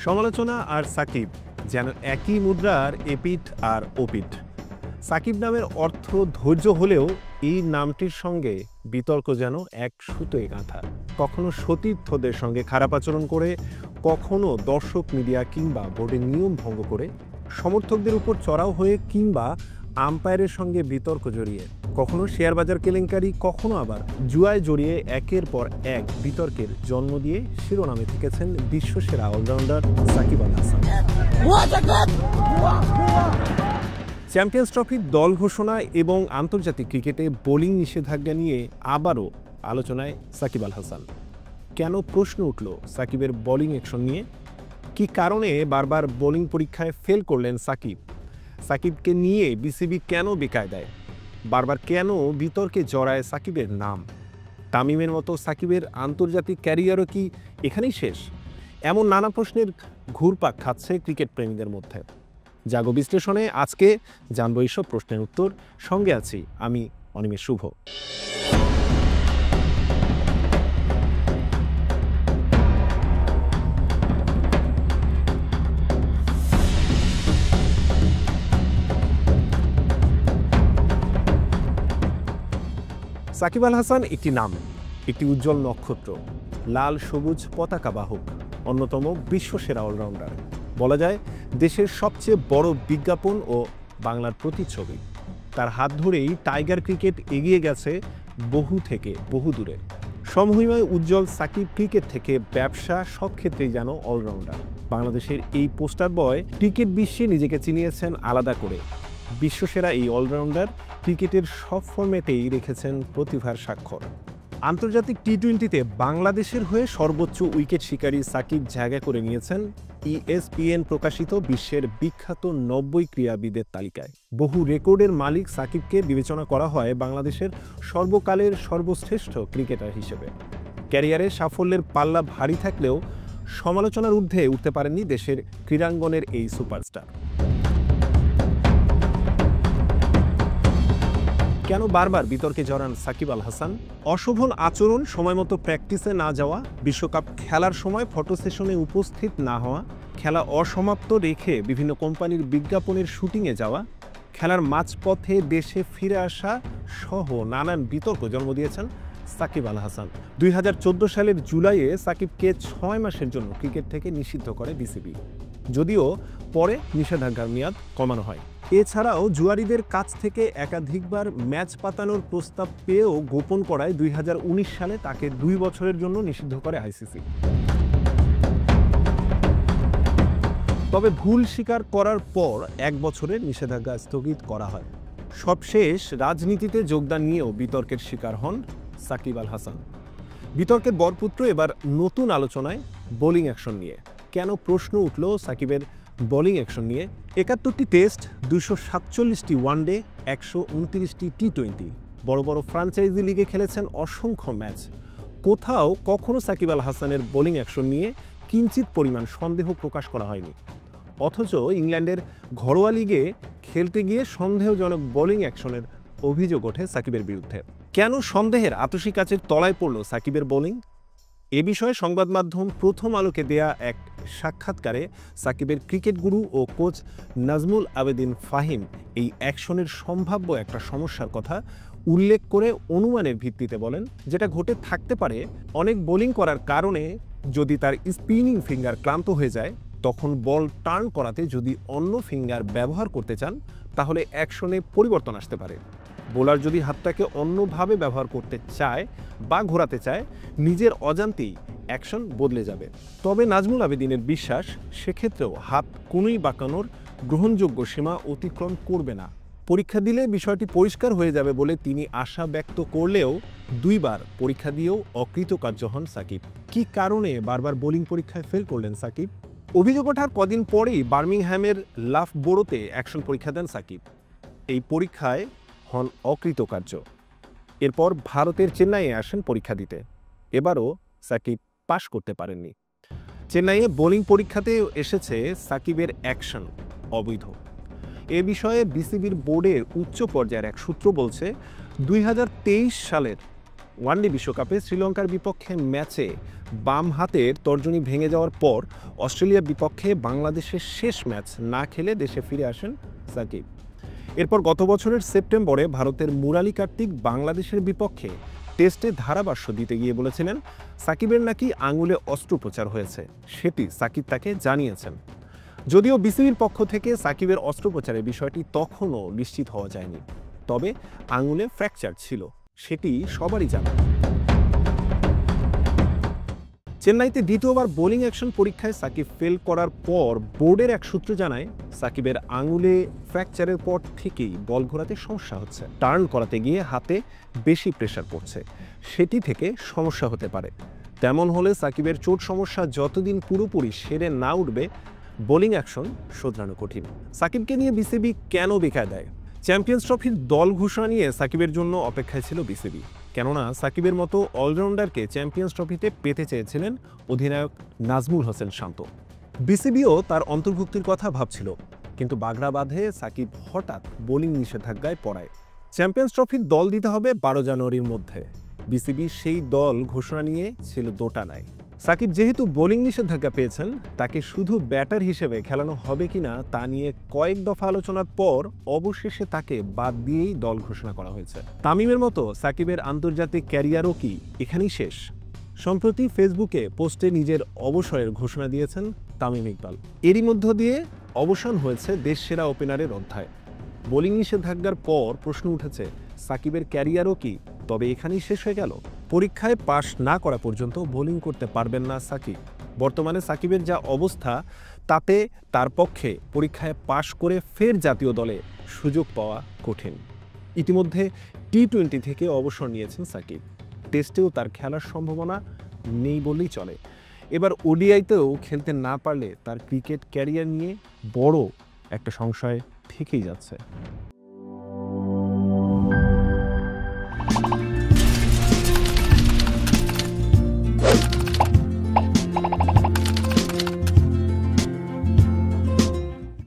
সমালোচনা আর সাকিব যেন একই মুদ্রার এপিঠ আর ওপিঠ। সাকিব নামের অর্থ ধৈর্য হলেও এই নামটির সঙ্গে বিতর্ক যেন এক সুতোয় গাঁথা। কখনো সতীর্থদের সঙ্গে খারাপ আচরণ করে, কখনো দর্শক মিডিয়া কিংবা বোর্ডের নিয়ম ভঙ্গ করে, সমর্থকদের উপর চড়াও হয়ে কিংবা আম্পায়ারের সঙ্গে বিতর্ক জড়িয়ে, কখনো শেয়ার বাজার কেলেঙ্কারি, কখনো আবার জুয়ায় জড়িয়ে একের পর এক বিতর্কের জন্ম দিয়ে শিরোনামে থেকেছেন বিশ্বসেরা অলরাউন্ডার সাকিব আল হাসান। চ্যাম্পিয়ন্স ট্রফির দল ঘোষণা এবং আন্তর্জাতিক ক্রিকেটে বোলিং নিষেধাজ্ঞা নিয়ে আবারও আলোচনায় সাকিব আল হাসান। কেন প্রশ্ন উঠল সাকিবের বোলিং অ্যাকশন নিয়ে? কি কারণে বারবার বোলিং পরীক্ষায় ফেল করলেন সাকিব? সাকিবকে নিয়ে বিসিবি কেন বেকায়দায়? বারবার কেন বিতর্কে জড়ায় সাকিবের নাম? তামিমের মতো সাকিবের আন্তর্জাতিক ক্যারিয়ারও কি এখানেই শেষ? এমন নানা প্রশ্নের ঘুরপাক খাচ্ছে ক্রিকেট প্রেমীদের মধ্যে। জাগো বিশ্লেষণে আজকে জানবো এইসব প্রশ্নের উত্তর। সঙ্গে আছি আমি অনিমেষ শুভ। সাকিব আল হাসান একটি নাম, একটি উজ্জ্বল নক্ষত্র, লাল সবুজ পতাকা বাহক, অন্যতম বিশ্বসেরা অলরাউন্ডার। বলা যায় দেশের সবচেয়ে বড় বিজ্ঞাপন ও বাংলার প্রতিচ্ছবি। তার হাত ধরেই টাইগার ক্রিকেট এগিয়ে গেছে বহু থেকে বহু দূরে। সমহিমায় উজ্জ্বল সাকিব ক্রিকেট থেকে ব্যবসা সব ক্ষেত্রেই যেন অলরাউন্ডার। বাংলাদেশের এই পোস্টার বয় ক্রিকেট বিশ্বে নিজেকে চিনিয়েছেন আলাদা করে। বিশ্বসেরা এই অলরাউন্ডার ক্রিকেটের সব ফরম্যাটেই রেখেছেন প্রতিভার স্বাক্ষর। আন্তর্জাতিক টি-20তে বাংলাদেশের হয়ে সর্বোচ্চ উইকেট শিকারী সাকিব জায়গা করে নিয়েছেন ESPN প্রকাশিত বিশ্বের বিখ্যাত 90 ক্রীড়াবিদের তালিকায়। বহু রেকর্ডের মালিক সাকিবকে বিবেচনা করা হয় বাংলাদেশের সর্বকালের সর্বশ্রেষ্ঠ ক্রিকেটার হিসেবে। ক্যারিয়ারে সাফল্যের পাল্লা ভারী থাকলেও সমালোচনার ঊর্ধ্বে উঠতে পারেননি দেশের ক্রীড়াঙ্গনের এই সুপারস্টার। কেন বারবার বিতর্কে জড়ান সাকিব আল হাসান? অশোভন আচরণ, সময়মতো প্র্যাকটিসে না যাওয়া, বিশ্বকাপ খেলার সময় ফটো সেশনে উপস্থিত না হওয়া, খেলা অসমাপ্ত রেখে বিভিন্ন কোম্পানির বিজ্ঞাপনের শুটিংয়ে যাওয়া, খেলার মাঝপথে দেশে ফিরে আসা সহ নানান বিতর্ক জন্ম দিয়েছেন সাকিব আল হাসান। 2014 সালের জুলাইয়ে সাকিবকে 6 মাসের জন্য ক্রিকেট থেকে নিষিদ্ধ করে বিসিবি, যদিও পরে নিষেধাজ্ঞার মেয়াদ কমানো হয়। এছাড়াও জুয়ারিদের কাছ থেকে একাধিকবার ম্যাচ পাতানোর প্রস্তাব পেয়েও গোপন করায় 2019 সালে তাকে 2 বছরের জন্য নিষিদ্ধ করে ICC। তবে ভুল স্বীকার করার পর 1 বছরের নিষেধাজ্ঞা স্থগিত করা হয়। সবশেষ রাজনীতিতে যোগদান নিয়েও বিতর্কের শিকার হন সাকিব আল হাসান। বিতর্কের বরপুত্র এবার নতুন আলোচনায় বোলিং অ্যাকশন নিয়ে। কেন প্রশ্ন উঠল সাকিবের বোলিং অ্যাকশন নিয়ে? 71টি টেস্ট, 247টি ওয়ানডে, 129টি টি-20, বড় বড় ফ্র্যাঞ্চাইজি লিগে খেলেছেন অসংখ্য ম্যাচ। কোথাও কখনো সাকিব আল হাসানের বোলিং অ্যাকশন নিয়ে কিঞ্চিত পরিমাণ সন্দেহ প্রকাশ করা হয়নি। অথচ ইংল্যান্ডের ঘরোয়া লিগে খেলতে গিয়ে সন্দেহজনক বোলিং অ্যাকশনের অভিযোগ ওঠে সাকিবের বিরুদ্ধে। কেন সন্দেহের আতশি কাচের তলায় পড়ল সাকিবের বোলিং? এ বিষয়ে সংবাদ মাধ্যম প্রথম আলোকে দেয়া এক সাক্ষাৎকারে সাকিবের ক্রিকেট গুরু ও কোচ নাজমুল আবেদিন ফাহিম এই অ্যাকশনের সম্ভাব্য একটা সমস্যার কথা উল্লেখ করে অনুমানের ভিত্তিতে বলেন, যেটা ঘটে থাকতে পারে অনেক বোলিং করার কারণে যদি তার স্পিনিং ফিঙ্গার ক্লান্ত হয়ে যায়, তখন বল টার্ন করাতে যদি অন্য ফিঙ্গার ব্যবহার করতে চান তাহলে অ্যাকশনে পরিবর্তন আসতে পারে। বোলার যদি হাতটাকে অন্যভাবে ব্যবহার করতে চায় বা ঘোরাতে চায়, নিজের অজান্তেই অ্যাকশন বদলে যাবে। তবে নাজমুল আবেদিনের বিশ্বাস, সেক্ষেত্রেও হাত কোনোই বাঁকানোর গ্রহণযোগ্য সীমা অতিক্রম করবে না। পরীক্ষা দিলে বিষয়টি পরিষ্কার হয়ে যাবে বলে তিনি আশা ব্যক্ত করলেও 2 বার পরীক্ষা দিয়েও অকৃতকার্য হন সাকিব। কি কারণে বারবার বোলিং পরীক্ষায় ফেল করলেন সাকিব? অভিযোগ ওঠার কদিন পরেই বার্মিংহ্যামের লাফবোরোতে অ্যাকশন পরীক্ষা দেন সাকিব। এই পরীক্ষায় হন অকৃতকার্য। এরপর ভারতের চেন্নাইয়ে আসেন পরীক্ষা দিতে। এবারও সাকিব পাশ করতে পারেননি। চেন্নাইয়ে বোলিং পরীক্ষাতে এসেছে সাকিবের অ্যাকশন অবৈধ। এ বিষয়ে বিসিবির বোর্ডের উচ্চ পর্যায়ের এক সূত্র বলছে, 2023 সালের ওয়ানডে বিশ্বকাপে শ্রীলঙ্কার বিপক্ষে ম্যাচে বাম হাতের তর্জনী ভেঙে যাওয়ার পর অস্ট্রেলিয়ার বিপক্ষে বাংলাদেশের শেষ ম্যাচ না খেলে দেশে ফিরে আসেন সাকিব। এরপর গত বছরের সেপ্টেম্বরে ভারতের মুরালী কার্তিক বাংলাদেশের বিপক্ষে টেস্টে ধারাভাষ্য দিতে গিয়ে বলেছিলেন সাকিবের নাকি আঙুলে অস্ত্রোপচার হয়েছে, সেটি সাকিব তাকে জানিয়েছেন। যদিও বিসিবির পক্ষ থেকে সাকিবের অস্ত্রোপচারের বিষয়টি তখনও নিশ্চিত হওয়া যায়নি, তবে আঙুলে ফ্র্যাকচার ছিল, সেটি সবারই জানা। চেন্নাইতে দ্বিতীয়বার বোলিং অ্যাকশন পরীক্ষায় সাকিব ফেল করার পর বোর্ডের এক সূত্র জানায় সাকিবের আঙুলে ফ্র্যাকচারের পর থেকেই বল ঘোরাতে সমস্যা হচ্ছে। টার্ন করাতে গিয়ে হাতে বেশি প্রেশার পড়ছে, সেটি থেকে সমস্যা হতে পারে। তেমন হলে সাকিবের চোট সমস্যা যতদিন পুরোপুরি সেরে না উঠবে বোলিং অ্যাকশন শোধরানো কঠিন। সাকিবকে নিয়ে বিসিবি কেন বেকায় দেয়? চ্যাম্পিয়ন্স ট্রফির দল ঘোষণা নিয়ে সাকিবের জন্য অপেক্ষায় ছিল বিসিবি, কেননা সাকিবের মতো অলরাউন্ডারকে চ্যাম্পিয়ন্স ট্রফিতে পেতে চেয়েছিলেন অধিনায়ক নাজমুল হোসেন শান্ত। বিসিবিও তার অন্তর্ভুক্তির কথা ভাবছিল, কিন্তু বাগড়া বাঁধে সাকিব হঠাৎ বোলিং নিষেধাজ্ঞায় পড়ায়। চ্যাম্পিয়ন্স ট্রফির দল দিতে হবে 12 জানুয়ারির মধ্যে। বিসিবি সেই দল ঘোষণা নিয়ে ছিল দোটানায়। সাকিব যেহেতু বোলিং নিষেধাজ্ঞা পেয়েছেন, তাকে শুধু ব্যাটার হিসেবে খেলানো হবে কিনা তা নিয়ে কয়েক দফা আলোচনার পর অবশেষে তাকে বাদ দিয়েই দল ঘোষণা করা হয়েছে। তামিমের মতো সাকিবের আন্তর্জাতিক ক্যারিয়ারও কি এখানেই শেষ? সম্প্রতি ফেসবুকে পোস্টে নিজের অবসরের ঘোষণা দিয়েছেন তামিম ইকবাল। এরই মধ্য দিয়ে অবসান হয়েছে দেশসেরা ওপেনারের অধ্যায়। বোলিং নিষেধাজ্ঞার পর প্রশ্ন উঠেছে সাকিবের ক্যারিয়ারও কি তবে এখানেই শেষ হয়ে গেল? পরীক্ষায় পাশ না করা পর্যন্ত বোলিং করতে পারবেন না সাকিব। বর্তমানে সাকিবের যা অবস্থা, তাতে তার পক্ষে পরীক্ষায় পাশ করে ফের জাতীয় দলে সুযোগ পাওয়া কঠিন। ইতিমধ্যে টি-20 থেকে অবসর নিয়েছেন সাকিব। টেস্টেও তার খেলার সম্ভাবনা নেই বললেই চলে। এবার ওডিআইতেও খেলতে না পারলে তার ক্রিকেট ক্যারিয়ার নিয়ে বড় একটা সংশয় থেকেই যাচ্ছে।